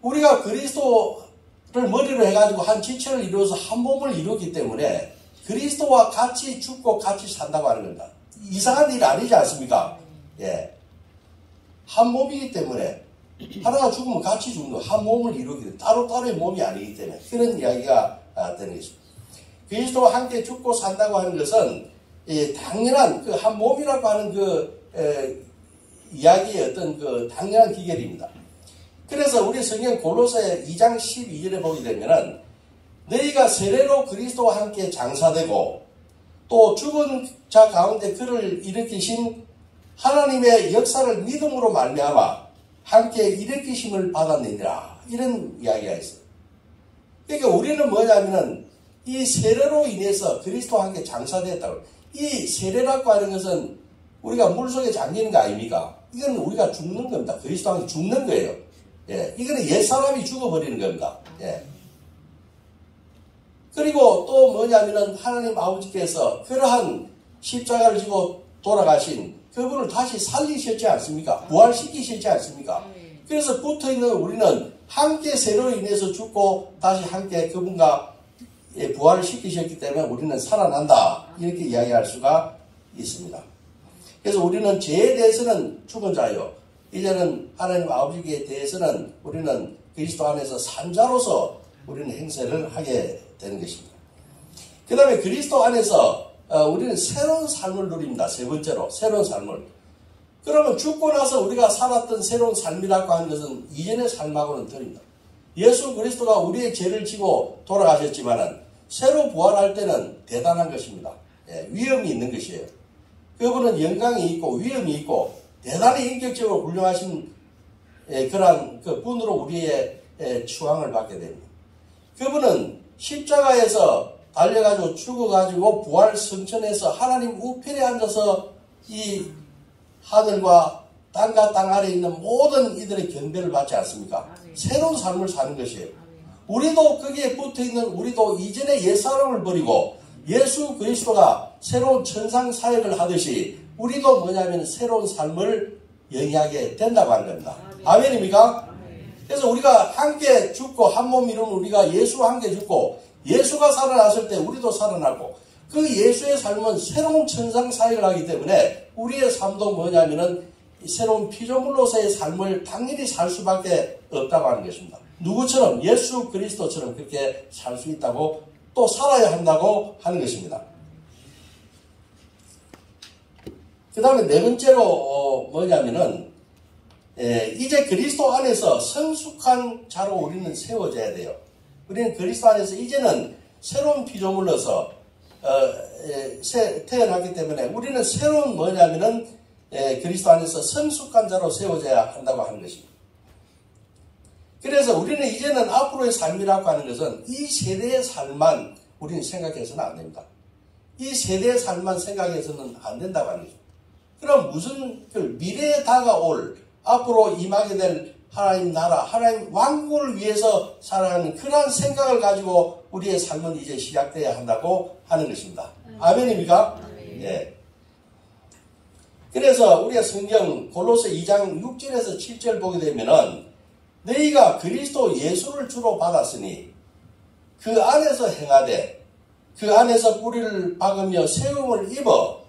Speaker 1: 우리가 그리스도를 머리로 해가지고 한 지체를 이루어서 한 몸을 이루었기 때문에 그리스도와 같이 죽고 같이 산다고 하는 겁니다. 이상한 일 아니지 않습니까? 예. 한 몸이기 때문에 하나가 죽으면 같이 죽는 거, 한 몸을 이루기 때문에 따로따로의 몸이 아니기 때문에 그런 이야기가 되는 것입니다. 그리스도와 함께 죽고 산다고 하는 것은 당연한 그 한 몸이라고 하는 이야기의 어떤 그 당연한 기결입니다. 그래서 우리 성경 골로새 2장 12절에 보게 되면은 너희가 세례로 그리스도와 함께 장사되고 또 죽은 자 가운데 그를 일으키신 하나님의 역사를 믿음으로 말미암아 함께 일으키심을 받았느니라. 이런 이야기가 있어요. 그러니까 우리는 뭐냐면은 이 세례로 인해서 그리스도와 함께 장사되었다고. 이 세례라고 하는 것은 우리가 물속에 잠기는 거 아닙니까? 이건 우리가 죽는 겁니다. 그리스도와 함께 죽는 거예요. 예, 이거는 옛사람이 죽어버리는 겁니다. 예. 그리고 또 뭐냐면은 하나님 아버지께서 그러한 십자가를 지고 돌아가신 그분을 다시 살리셨지 않습니까? 부활시키셨지 않습니까? 그래서 붙어있는 우리는 함께 세로 인해서 죽고 다시 함께 그분과 부활을 시키셨기 때문에 우리는 살아난다. 이렇게 이야기할 수가 있습니다. 그래서 우리는 죄에 대해서는 죽은 자요. 이제는 하나님 아버지에 대해서는 우리는 그리스도 안에서 산자로서 우리는 행세를 하게 되는 것입니다. 그 다음에 그리스도 안에서 우리는 새로운 삶을 누립니다. 세 번째로 새로운 삶을. 그러면 죽고 나서 우리가 살았던 새로운 삶이라고 하는 것은 이전의 삶하고는 다릅니다. 예수 그리스도가 우리의 죄를 지고 돌아가셨지만은 새로 부활할 때는 대단한 것입니다. 예, 위험이 있는 것이에요. 그분은 영광이 있고 위험이 있고 대단히 인격적으로 훌륭하신 그러한 그 분으로 우리의 추앙을 받게 됩니다. 그분은 십자가에서 달려가지고 죽어가지고 부활 성천에서 하나님 우편에 앉아서 이 하늘과 땅과 땅 아래에 있는 모든 이들의 경배를 받지 않습니까? 새로운 삶을 사는 것이에요. 우리도 거기에 붙어있는 우리도 이전의 옛사람을 버리고 예수 그리스도가 새로운 천상 사역을 하듯이 우리도 뭐냐면 새로운 삶을 영위하게 된다고 하는 겁니다. 아멘입니까? 그래서 우리가 함께 죽고 한 몸 이루면 우리가 예수와 함께 죽고 예수가 살아났을 때 우리도 살아나고 그 예수의 삶은 새로운 천상 사역을 하기 때문에 우리의 삶도 뭐냐면은 새로운 피조물로서의 삶을 당연히 살 수밖에 없다고 하는 것입니다. 누구처럼 예수 그리스도처럼 그렇게 살 수 있다고 또 살아야 한다고 하는 것입니다. 그 다음에 네 번째로 뭐냐면은 이제 그리스도 안에서 성숙한 자로 우리는 세워져야 돼요. 우리는 그리스도 안에서 이제는 새로운 피조물로서 태어났기 때문에 우리는 새로운 뭐냐면은 그리스도 안에서 성숙한 자로 세워져야 한다고 하는 것입니다. 그래서 우리는 이제는 앞으로의 삶이라고 하는 것은 이 세대의 삶만 우리는 생각해서는 안 됩니다. 이 세대의 삶만 생각해서는 안 된다고 하는 것입니다. 그럼 무슨 미래에 다가올 앞으로 임하게 될 하나님 나라, 하나님 왕국을 위해서 살아가는 그러한 생각을 가지고 우리의 삶은 이제 시작돼야 한다고 하는 것입니다. 아멘입니까? 예. 그래서 우리가 성경 골로새 2장 6절에서 7절 보게 되면은 너희가 그리스도 예수를 주로 받았으니 그 안에서 행하되 그 안에서 뿌리를 박으며 세움을 입어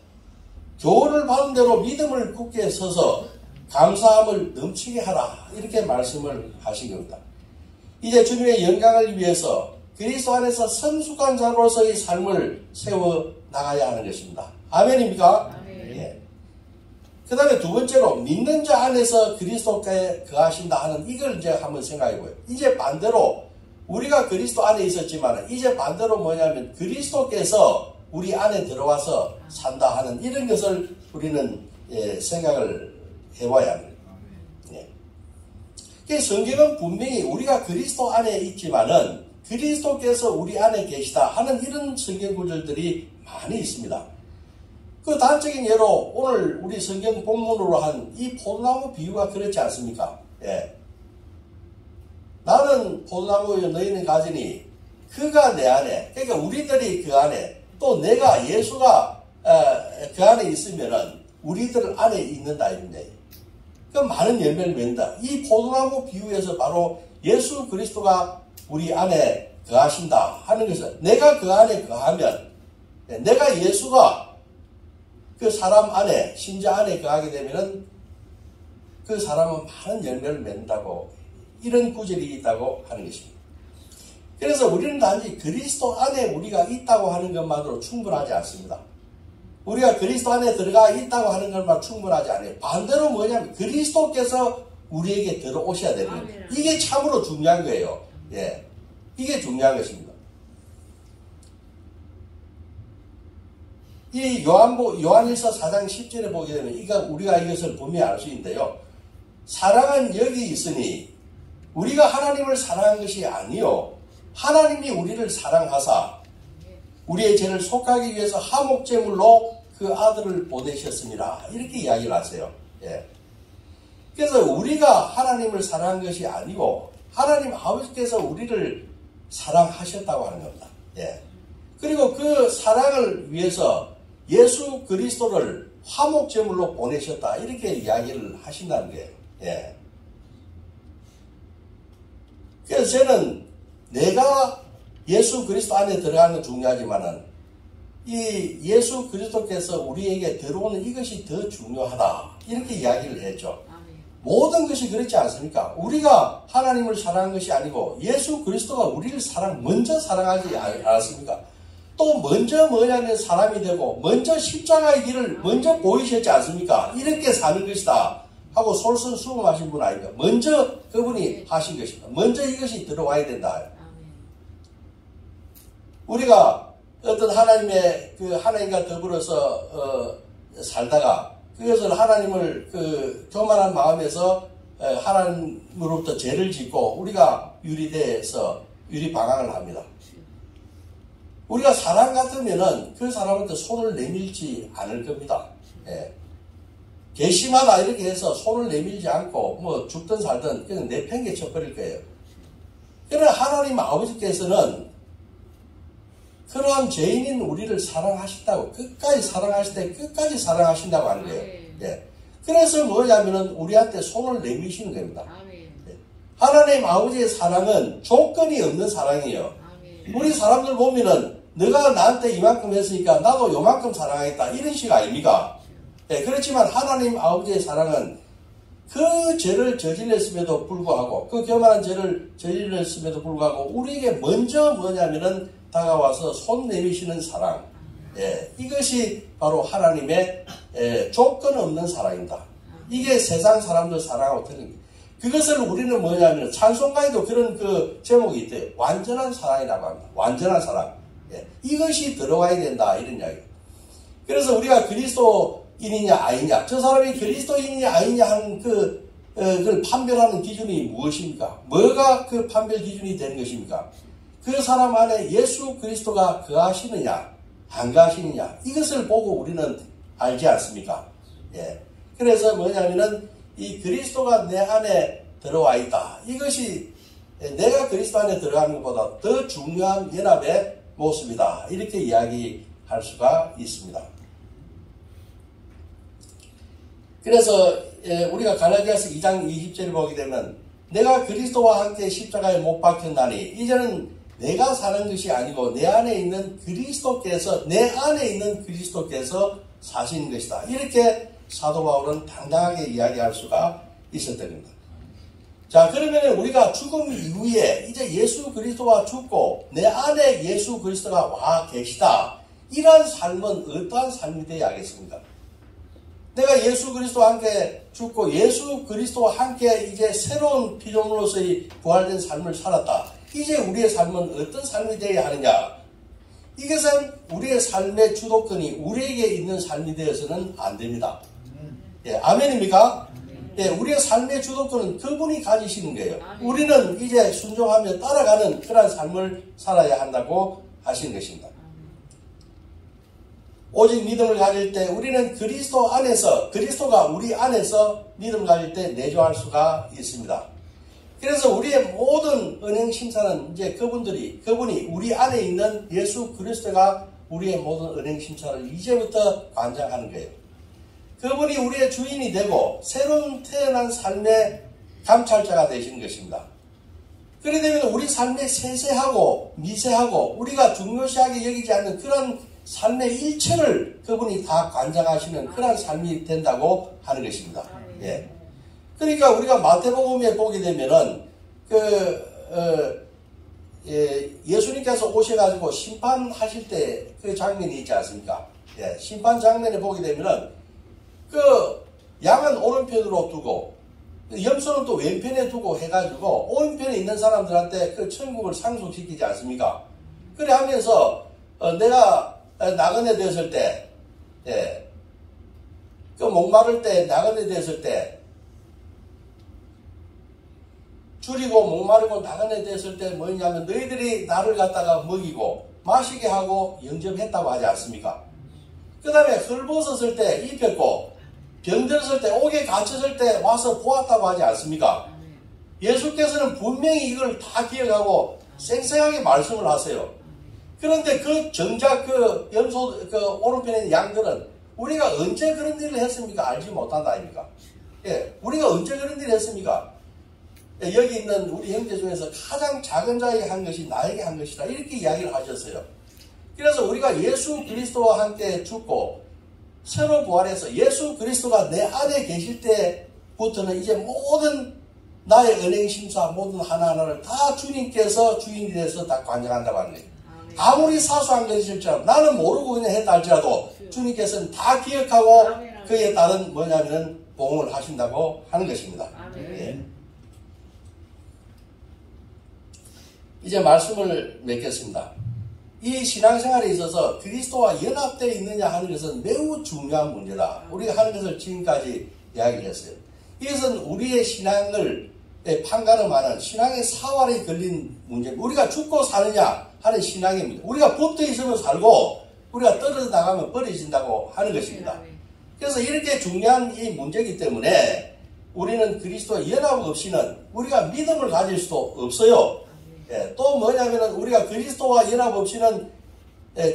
Speaker 1: 교훈을 받은 대로 믿음을 굳게 서서 감사함을 넘치게 하라. 이렇게 말씀을 하신 겁니다. 이제 주님의 영광을 위해서 그리스도 안에서 성숙한 자로서의 삶을 세워 나가야 하는 것입니다. 아멘입니까? 아멘. 예. 그 다음에 두 번째로 믿는 자 안에서 그리스도께 거하신다 하는 이걸 이제 한번 생각해 보여요. 이제 반대로 우리가 그리스도 안에 있었지만 이제 반대로 뭐냐면 그리스도께서 우리 안에 들어와서 산다 하는 이런 것을 우리는 생각을 해봐야 합니다. 예. 성경은 분명히 우리가 그리스도 안에 있지만은 그리스도께서 우리 안에 계시다 하는 이런 성경 구절들이 많이 있습니다. 그 단적인 예로 오늘 우리 성경 본문으로 한 이 포도나무 비유가 그렇지 않습니까? 예. 나는 포도나무여 너희는 가지니 그가 내 안에, 그러니까 우리들이 그 안에 또 내가 예수가 그 안에 있으면은 우리들 안에 있는다 이런데 그 많은 열매를 맺는다. 이 포도나무 비유에서 바로 예수 그리스도가 우리 안에 거하신다 하는 것은 내가 그 안에 거하면 내가 예수가 그 사람 안에 신자 안에 거하게 되면은 그 사람은 많은 열매를 맺는다고 이런 구절이 있다고 하는 것입니다. 그래서 우리는 단지 그리스도 안에 우리가 있다고 하는 것만으로 충분하지 않습니다. 우리가 그리스도 안에 들어가 있다고 하는 것만 충분하지 않아요. 반대로 뭐냐면 그리스도께서 우리에게 들어오셔야 되는 거예요. 이게 참으로 중요한 거예요. 예, 이게 중요한 것입니다. 이 요한일서 4장 10절에 보게 되면 우리가 이것을 보면 알 수 있는데요. 사랑은 여기 있으니 우리가 하나님을 사랑한 것이 아니요 하나님이 우리를 사랑하사 우리의 죄를 속하기 위해서 화목제물로 그 아들을 보내셨습니다. 이렇게 이야기를 하세요. 예. 그래서 우리가 하나님을 사랑한 것이 아니고 하나님 아버지께서 우리를 사랑하셨다고 하는 겁니다. 예. 그리고 그 사랑을 위해서 예수 그리스도를 화목제물로 보내셨다. 이렇게 이야기를 하신다는 거예요. 예. 그래서 저는 내가 예수 그리스도 안에 들어가는 건 중요하지만은 이 예수 그리스도께서 우리에게 들어오는 이것이 더 중요하다. 이렇게 이야기를 했죠. 모든 것이 그렇지 않습니까? 우리가 하나님을 사랑한 것이 아니고 예수 그리스도가 우리를 먼저 사랑하지 않았습니까? 또 먼저 뭐냐면 사람이 되고 먼저 십자가의 길을 먼저 보이셨지 않습니까? 이렇게 사는 것이다 하고 솔선수범하신 분 아닙니까? 먼저 그분이 하신 것입니다. 먼저 이것이 들어와야 된다. 우리가 어떤 하나님과 더불어서 살다가 그것을 하나님을 교만한 마음에서 하나님으로부터 죄를 짓고 우리가 유리대에서 유리방황을 합니다. 우리가 사람 같으면은 그 사람한테 손을 내밀지 않을 겁니다. 예. 괘씸하다 이렇게 해서 손을 내밀지 않고 뭐 죽든 살든 그냥 내팽개쳐 버릴 거예요. 그러나 하나님 아버지께서는 그러한 죄인인 우리를 사랑하신다고 끝까지 사랑하실 때 끝까지 사랑하신다고 하는 거예요. 예. 그래서 뭐냐면은 우리한테 손을 내미시는 겁니다. 예. 하나님 아버지의 사랑은 조건이 없는 사랑이에요. 우리 사람들 보면은 너가 나한테 이만큼 했으니까 나도 요만큼 사랑하겠다 이런 식 아닙니까? 예. 그렇지만 하나님 아버지의 사랑은 그 죄를 저질렀음에도 불구하고 그 교만한 죄를 저질렀음에도 불구하고 우리에게 먼저 뭐냐면은 다가와서 손 내미시는 사랑. 예, 이것이 바로 하나님의 조건 없는 사랑입니다. 이게 세상 사람들 사랑하고 틀린 거예요. 그것을 우리는 뭐냐면 찬송가에도 그런 그 제목이 있대요. 완전한 사랑이라고 합니다. 완전한 사랑. 예, 이것이 들어와야 된다 이런 이야기예요. 그래서 우리가 그리스도인이냐 아니냐 저 사람이 그리스도인이냐 아니냐 하는 그걸 판별하는 기준이 무엇입니까? 뭐가 그 판별 기준이 되는 것입니까? 그 사람 안에 예수 그리스도가 거하시느냐 안 거하시느냐 이것을 보고 우리는 알지 않습니까? 예. 그래서 뭐냐면은 이 그리스도가 내 안에 들어와 있다. 이것이 내가 그리스도 안에 들어가는 것보다 더 중요한 연합의 모습이다. 이렇게 이야기할 수가 있습니다. 그래서 우리가 갈라디아서 2장 20절을 보게 되면 내가 그리스도와 함께 십자가에 못 박혔나니 이제는 내가 사는 것이 아니고 내 안에 있는 그리스도께서 사시는 것이다. 이렇게 사도 바울은 당당하게 이야기할 수가 있었던 겁니다. 자, 그러면 우리가 죽음 이후에 이제 예수 그리스도와 죽고 내 안에 예수 그리스도가 와 계시다. 이러한 삶은 어떠한 삶이 되어야 하겠습니까? 내가 예수 그리스도와 함께 죽고 예수 그리스도와 함께 이제 새로운 피조물로서의 부활된 삶을 살았다. 이제 우리의 삶은 어떤 삶이 되어야 하느냐? 이것은 우리의 삶의 주도권이 우리에게 있는 삶이 되어서는 안 됩니다. 예, 아멘입니까? 예, 우리의 삶의 주도권은 그분이 가지시는 거예요. 우리는 이제 순종하며 따라가는 그런 삶을 살아야 한다고 하신 것입니다. 오직 믿음을 가질 때 우리는 그리스도 안에서 그리스도가 우리 안에서 믿음을 가질 때 내조할 수가 있습니다. 그래서 우리의 모든 은행 심사는 이제 그분이 우리 안에 있는 예수 그리스도가 우리의 모든 은행 심사를 이제부터 관장하는 거예요. 그분이 우리의 주인이 되고 새로운 태어난 삶의 감찰자가 되시는 것입니다. 그렇게 되면 우리 삶의 세세하고 미세하고 우리가 중요시하게 여기지 않는 그런 삶의 일체를 그분이 다 관장하시는 그런 삶이 된다고 하는 것입니다. 예. 그러니까 우리가 마태복음에 보게 되면은 예수님께서 오셔가지고 심판하실 때 그 장면이 있지 않습니까? 예, 심판 장면에 보게 되면은 그 양은 오른편으로 두고 염소는 또 왼편에 두고 해가지고 오른편에 있는 사람들한테 그 천국을 상속시키지 않습니까? 그래 하면서 내가 나그네 되었을 때, 예, 그 목마를 때 나그네 되었을 때 줄이고 목마르고 나그네 되었을 때 뭐냐면 너희들이 나를 갖다가 먹이고 마시게 하고 영접했다고 하지 않습니까? 그 다음에 헐벗었을 때 입혔고 병들었을 때 옥에 갇혔을 때 와서 보았다고 하지 않습니까? 예수께서는 분명히 이걸 다 기억하고 생생하게 말씀을 하세요. 그런데 그 정작 그 염소 그 오른편에 있는 양들은 우리가 언제 그런 일을 했습니까? 알지 못한다 아닙니까? 예, 우리가 언제 그런 일을 했습니까? 예, 여기 있는 우리 형제 중에서 가장 작은 자에게 한 것이 나에게 한 것이다 이렇게 이야기를 하셨어요. 그래서 우리가 예수 그리스도와 함께 죽고 새로 부활해서 예수 그리스도가 내 안에 계실 때부터는 이제 모든 나의 은행 심사 모든 하나하나를 다 주님께서 주인이 돼서 다 관장한다고 하는 거예요. 아무리 사소한 것일지라도 나는 모르고 그냥 했다 할지라도 주님께서는 다 기억하고 그에 따른 뭐냐면은 보응을 하신다고 하는 것입니다. 예. 이제 말씀을 맺겠습니다. 이 신앙생활에 있어서 그리스도와 연합되어 있느냐 하는 것은 매우 중요한 문제다. 우리가 하는 것을 지금까지 이야기를 했어요. 이것은 우리의 신앙을 판가름하는 신앙의 사활에 걸린 문제입니다. 우리가 죽고 사느냐 하는 신앙의 문제. 우리가 붙어 있으면 살고 우리가 떨어져 나가면 버려진다고 하는 것입니다. 그래서 이렇게 중요한 이 문제이기 때문에 우리는 그리스도와 연합 없이는 우리가 믿음을 가질 수도 없어요. 예, 또 뭐냐면은 우리가 그리스도와 연합 없이는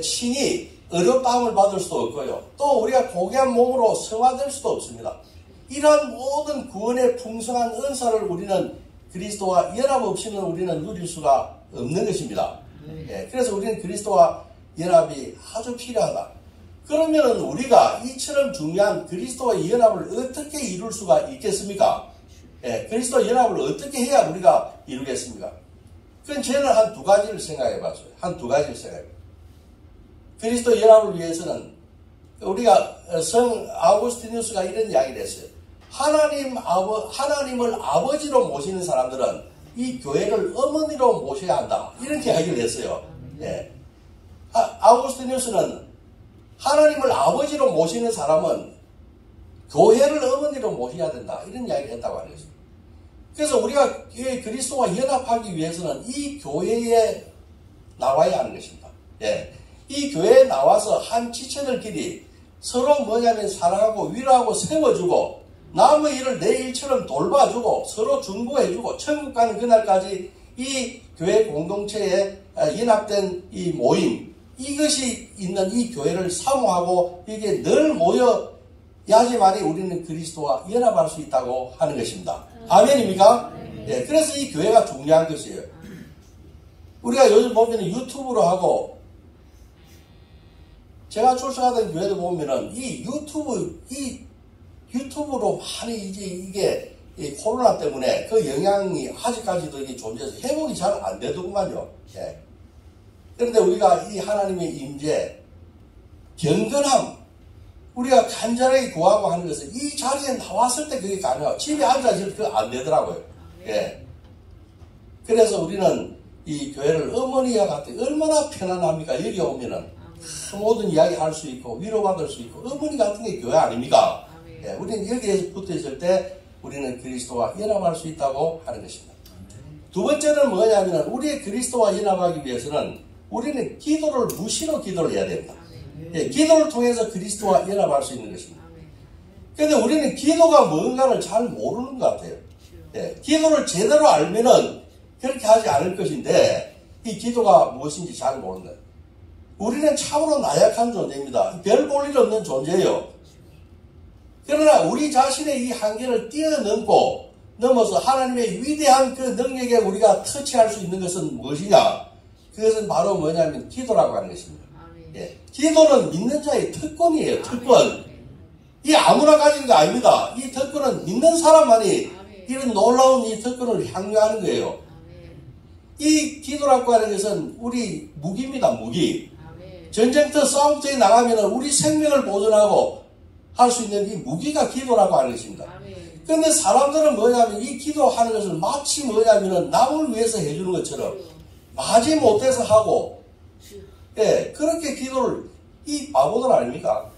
Speaker 1: 친히 의롭다함을 받을 수도 없고요. 또 우리가 고귀한 몸으로 성화될 수도 없습니다. 이러한 모든 구원의 풍성한 은사를 우리는 그리스도와 연합 없이는 우리는 누릴 수가 없는 것입니다. 예, 그래서 우리는 그리스도와 연합이 아주 필요하다. 그러면은 우리가 이처럼 중요한 그리스도와 연합을 어떻게 이룰 수가 있겠습니까? 예, 그리스도와 연합을 어떻게 해야 우리가 이루겠습니까? 그건 저는 한 두 가지를 생각해 봤어요. 한 두 가지를 생각해 봤어요. 그리스도 연합을 위해서는 우리가 성 아우구스티누스가 이런 이야기를 했어요. 하나님을 아버지로 모시는 사람들은 이 교회를 어머니로 모셔야 한다. 이렇게 이야기를 했어요. 예. 아우구스티누스는 하나님을 아버지로 모시는 사람은 교회를 어머니로 모셔야 된다. 이런 이야기를 했다고 하는 것입니다. 그래서 우리가 그리스도와 연합하기 위해서는 이 교회에 나와야 하는 것입니다. 예. 이 교회에 나와서 한 지체들끼리 서로 뭐냐면 사랑하고 위로하고 세워주고 남의 일을 내 일처럼 돌봐주고 서로 중보해주고 천국 가는 그날까지 이 교회 공동체에 연합된 이 모임 이것이 있는 이 교회를 사모하고 이게 늘 모여야지만이 우리는 그리스도와 연합할 수 있다고 하는 것입니다. 아멘입니까? 예, 그래서 이 교회가 중요한 것이에요. 우리가 요즘 보면 유튜브로 하고 제가 출석하던 교회도 보면은 이 유튜브로 많이 이제 이게 이 코로나 때문에 그 영향이 아직까지도 이게 존재해서 회복이 잘 안 되더구만요. 예. 그런데 우리가 이 하나님의 임재, 경건함, 우리가 간절하게 구하고 하는 것은 이 자리에 나왔을 때 그게 가능하고 집에 앉아있을 때 그거 안 되더라고요. 예. 그래서 우리는 이 교회를 어머니와 같은 얼마나 편안합니까? 여기 오면은 모든 이야기 할 수 있고 위로받을 수 있고 어머니 같은 게 교회 아닙니까? 예. 우리는 여기에서 붙어 있을 때 우리는 그리스도와 연합할 수 있다고 하는 것입니다. 두 번째는 뭐냐면 우리의 그리스도와 연합하기 위해서는 우리는 기도를 무시로 기도를 해야 됩니다. 예, 기도를 통해서 그리스도와 연합할 수 있는 것입니다. 그런데 우리는 기도가 뭔가를 잘 모르는 것 같아요. 예, 기도를 제대로 알면은 그렇게 하지 않을 것인데 이 기도가 무엇인지 잘 모르는 거예요. 우리는 참으로 나약한 존재입니다. 별 볼 일 없는 존재예요. 그러나 우리 자신의 이 한계를 뛰어넘고 넘어서 하나님의 위대한 그 능력에 우리가 터치할 수 있는 것은 무엇이냐? 그것은 바로 뭐냐면 기도라고 하는 것입니다. 예. 기도는 믿는 자의 특권이에요. 특권. 이 아무나 가진 거 아닙니다. 이 특권은 믿는 사람만이 이런 놀라운 이 특권을 향유하는 거예요. 이 기도라고 하는 것은 우리 무기입니다. 무기. 전쟁터 싸움터에 나가면 우리 생명을 보존하고 할 수 있는 이 무기가 기도라고 하는 것입니다. 그런데 사람들은 뭐냐면 이 기도하는 것을 마치 뭐냐면 남을 위해서 해주는 것처럼 마지 못해서 하고, 예, 그렇게 기도를, 이 바보들 아닙니까?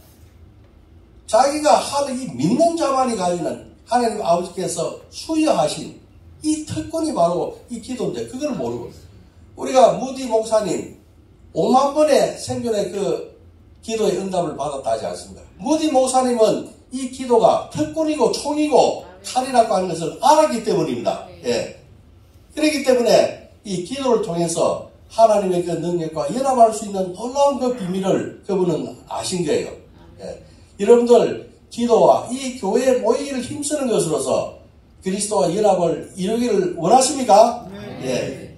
Speaker 1: 자기가 하는 이 믿는 자만이 가지는 하나님 아버지께서 수여하신 이 특권이 바로 이 기도인데 그걸 모르고, 우리가 무디 목사님 5만 번의 생존의 그 기도의 응답을 받았다 하지 않습니까? 무디 목사님은 이 기도가 특권이고 총이고 칼이라고 하는 것을 알았기 때문입니다. 예. 그렇기 때문에 이 기도를 통해서 하나님의 그 능력과 연합할 수 있는 놀라운 그 비밀을 그분은 아신 거예요. 예. 여러분들 기도와 이 교회에 모이기를 힘쓰는 것으로서 그리스도와 연합을 이루기를 원하십니까? 예.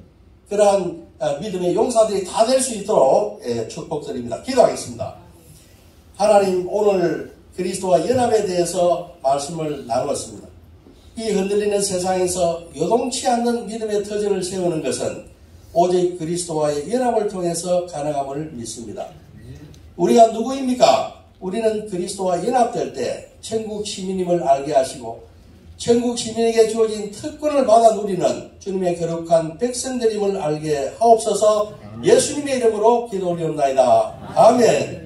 Speaker 1: 그러한 믿음의 용사들이 다 될 수 있도록 축복드립니다. 기도하겠습니다. 하나님, 오늘 그리스도와 연합에 대해서 말씀을 나누었습니다. 이 흔들리는 세상에서 요동치 않는 믿음의 터전을 세우는 것은 오직 그리스도와의 연합을 통해서 가능함을 믿습니다. 우리가 누구입니까? 우리는 그리스도와 연합될 때 천국 시민임을 알게 하시고 천국 시민에게 주어진 특권을 받아 누리는 주님의 거룩한 백성들임을 알게 하옵소서. 예수님의 이름으로 기도 올리옵나이다. 아멘.